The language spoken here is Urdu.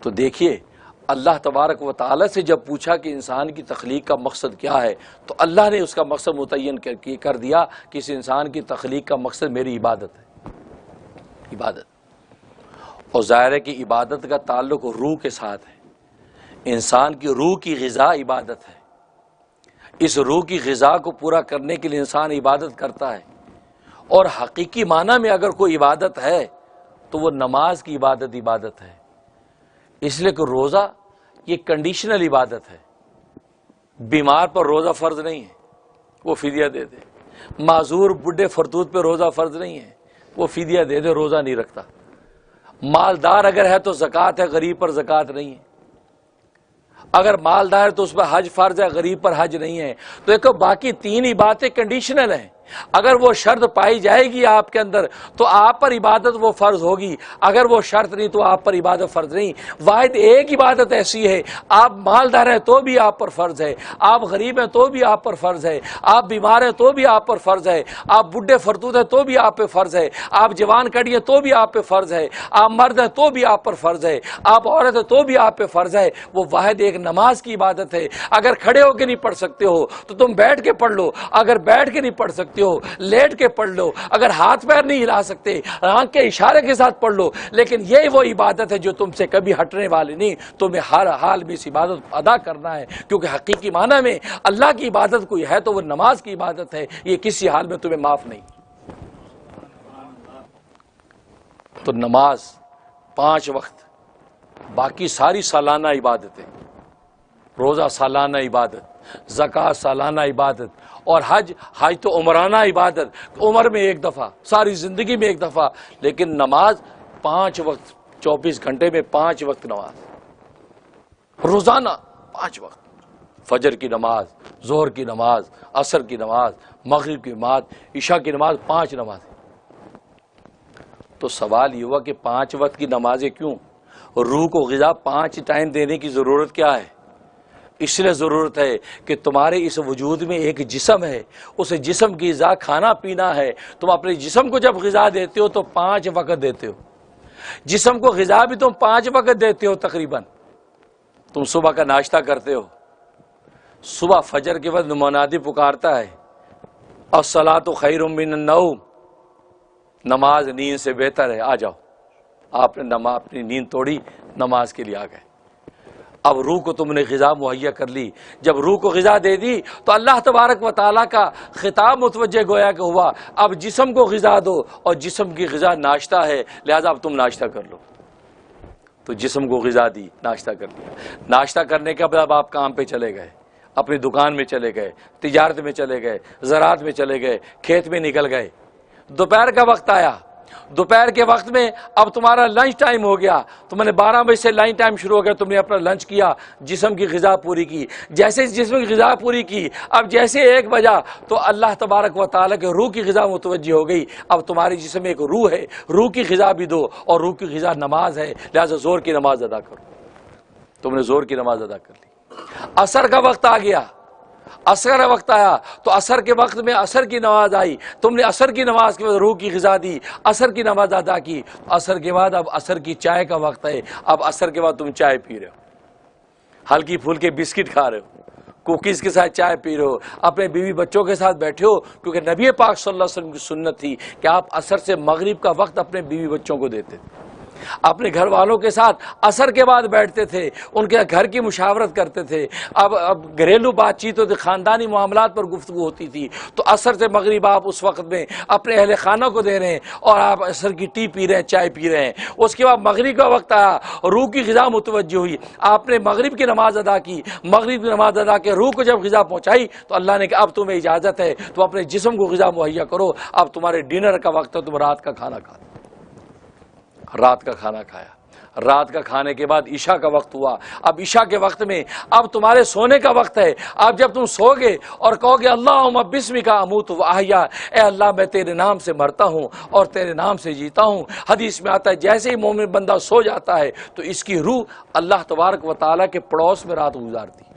تو دیکھیے اللہ تبارک و تعالی سے جب پوچھا کہ انسان کی تخلیق کا مقصد کیا ہے تو اللہ نے اس کا مقصد متعین کر دیا کہ اس انسان کی تخلیق کا مقصد میری عبادت ہے، عبادت۔ اور ظاہر ہے کہ عبادت کا تعلق روح کے ساتھ ہے، انسان کی روح کی غذا عبادت ہے۔ اس روح کی غذا کو پورا کرنے کے لیے انسان عبادت کرتا ہے، اور حقیقی معنی میں اگر کوئی عبادت ہے تو وہ نماز کی عبادت ہے۔ اس لیے کہ روزہ یہ کنڈیشنل عبادت ہے، بیمار پر روزہ فرض نہیں ہے، وہ فدیہ دے دے، معذور بڈھے فرتوت پہ روزہ فرض نہیں ہے، وہ فدیہ دے دے، روزہ نہیں رکھتا۔ مالدار اگر ہے تو زکوٰۃ ہے، غریب پر زکوٰۃ نہیں ہے۔ اگر مالدار ہے تو اس پر حج فرض ہے، غریب پر حج نہیں ہے۔ تو ایک باقی تین عبادتیں کنڈیشنل ہیں، اگر وہ شرط پائی جائے گی آپ کے اندر تو آپ پر عبادت وہ فرض ہوگی، اگر وہ شرط نہیں تو آپ پر عبادت فرض نہیں۔ واحد ایک عبادت ایسی ہے، آپ مالدار ہیں تو بھی آپ پر فرض ہے، آپ غریب ہیں تو بھی آپ پر فرض ہے، آپ بیمار ہیں تو بھی آپ پر فرض ہے، آپ بڈھے فرتوت ہیں تو بھی آپ پہ فرض ہے، آپ جوان کڑی ہیں تو بھی آپ پہ فرض ہے، آپ مرد ہیں تو بھی آپ پر فرض ہے، آپ عورت ہیں تو بھی آپ پہ فرض ہے۔ وہ واحد ایک نماز کی عبادت ہے۔ اگر کھڑے ہو کے نہیں پڑھ سکتے ہو تو تم بیٹھ کے پڑھ لو، اگر بیٹھ کے نہیں پڑھ سکتے ہو لیٹ کے پڑھ لو، اگر ہاتھ پیر نہیں ہلا سکتے آنکھ کے اشارے کے ساتھ پڑھ لو، لیکن یہ وہ عبادت ہے جو تم سے کبھی ہٹنے والی نہیں، تمہیں ہر حال میں اس عبادت ادا کرنا ہے، کیونکہ حقیقی معنی میں اللہ کی عبادت کوئی ہے تو وہ نماز کی عبادت ہے، یہ کسی حال میں تمہیں معاف نہیں۔ تو نماز 5 وقت، باقی ساری سالانہ عبادتیں، روزہ سالانہ عبادت، زکوٰۃ سالانہ عبادت، اور حج تو عمرانہ عبادت، عمر میں ایک دفعہ، ساری زندگی میں ایک دفعہ، لیکن نماز 5 وقت، 24 گھنٹے میں 5 وقت نماز، روزانہ 5 وقت، فجر کی نماز، ظہر کی نماز، عصر کی نماز، مغرب کی نماز، عشاء کی نماز، 5 نماز۔ تو سوال یہ ہوا کہ 5 وقت کی نمازیں کیوں؟ روح کو غذا 5 ٹائم دینے کی ضرورت کیا ہے؟ اس لیے ضرورت ہے کہ تمہارے اس وجود میں ایک جسم ہے، اس جسم کی غذا کھانا پینا ہے۔ تم اپنے جسم کو جب غذا دیتے ہو تو 5 وقت دیتے ہو، جسم کو غذا بھی تم 5 وقت دیتے ہو تقریباً۔ تم صبح کا ناشتہ کرتے ہو، صبح فجر کے وقت منادی پکارتا ہے الصلاۃ خیر من النوم، نماز نیند سے بہتر ہے، آ جاؤ۔ آپ نے اپنی نیند توڑی، نماز کے لیے آ گئے۔ اب روح کو تم نے غذا مہیا کر لی، جب روح کو غذا دے دی تو اللہ تبارک و تعالیٰ کا خطاب متوجہ گویا کہ ہوا اب جسم کو غذا دو، اور جسم کی غذا ناشتہ ہے، لہذا اب تم ناشتہ کر لو۔ تو جسم کو غذا دی، ناشتہ کر لیا، ناشتہ کرنے کے بعد آپ کام پہ چلے گئے، اپنی دکان میں چلے گئے، تجارت میں چلے گئے، زراعت میں چلے گئے، کھیت میں نکل گئے۔ دوپہر کا وقت آیا، دوپہر کے وقت میں اب تمہارا لنچ ٹائم ہو گیا، تم نے 12 بجے سے لنچ ٹائم شروع ہو گیا، تم نے اپنا لنچ کیا، جسم کی غذا پوری کی۔ جیسے جسم کی غذا پوری کی، اب جیسے 1 بجا تو اللہ تبارک و تعالیٰ کے روح کی غذا متوجہ ہو گئی، اب تمہاری جسم میں ایک روح ہے، روح کی غذا بھی دو، اور روح کی غذا نماز ہے، لہذا زور کی نماز ادا کرو۔ تم نے زور کی نماز ادا کر لی۔ عصر کا وقت آ گیا، عصر کا وقت آیا تو عصر کے وقت میں عصر کی نماز آئی، تم نے عصر کی نماز کے بعد روح کی غذا دی، عصر کی نماز ادا کی۔ عصر کے بعد اب عصر کی چائے کا وقت ہے، اب عصر کے بعد تم چائے پی رہے ہو، ہلکی پھلکی بسکٹ کھا رہے ہو، کوکیز کے ساتھ چائے پی رہے ہو، اپنے بیوی بچوں کے ساتھ بیٹھے ہو، کیونکہ نبی پاک صلی اللہ علیہ وسلم کی سنت تھی کہ آپ عصر سے مغرب کا وقت اپنے بیوی بچوں کو دیتے تھے، اپنے گھر والوں کے ساتھ عصر کے بعد بیٹھتے تھے، ان کے گھر کی مشاورت کرتے تھے۔ اب گھریلو بات چیت ہوتی، خاندانی معاملات پر گفتگو ہوتی تھی، تو عصر سے مغرب آپ اس وقت میں اپنے اہل خانہ کو دے رہے ہیں، اور آپ عصر کی ٹی پی رہے ہیں، چائے پی رہے ہیں۔ اس کے بعد مغرب کا وقت آیا، روح کی غذا متوجہ ہوئی، آپ نے مغرب کی نماز ادا کی، مغرب کی نماز ادا کے روح کو جب غذا پہنچائی تو اللہ نے کہا اب تمہیں اجازت ہے، تم اپنے جسم کو غذا مہیا کرو، اب تمہارے ڈنر کا وقت ہے، تم رات کا کھانا کھاؤ۔ رات کا کھانا کھایا، رات کا کھانے کے بعد عشاء کا وقت ہوا، اب عشاء کے وقت میں اب تمہارے سونے کا وقت ہے۔ اب جب تم سو گے اور کہو گے اللہم بسمک اموت و احیا، اے اللہ میں تیرے نام سے مرتا ہوں اور تیرے نام سے جیتا ہوں۔ حدیث میں آتا ہے جیسے ہی مومن بندہ سو جاتا ہے تو اس کی روح اللہ تبارک و تعالیٰ کے پڑوس میں رات گزارتی ہے۔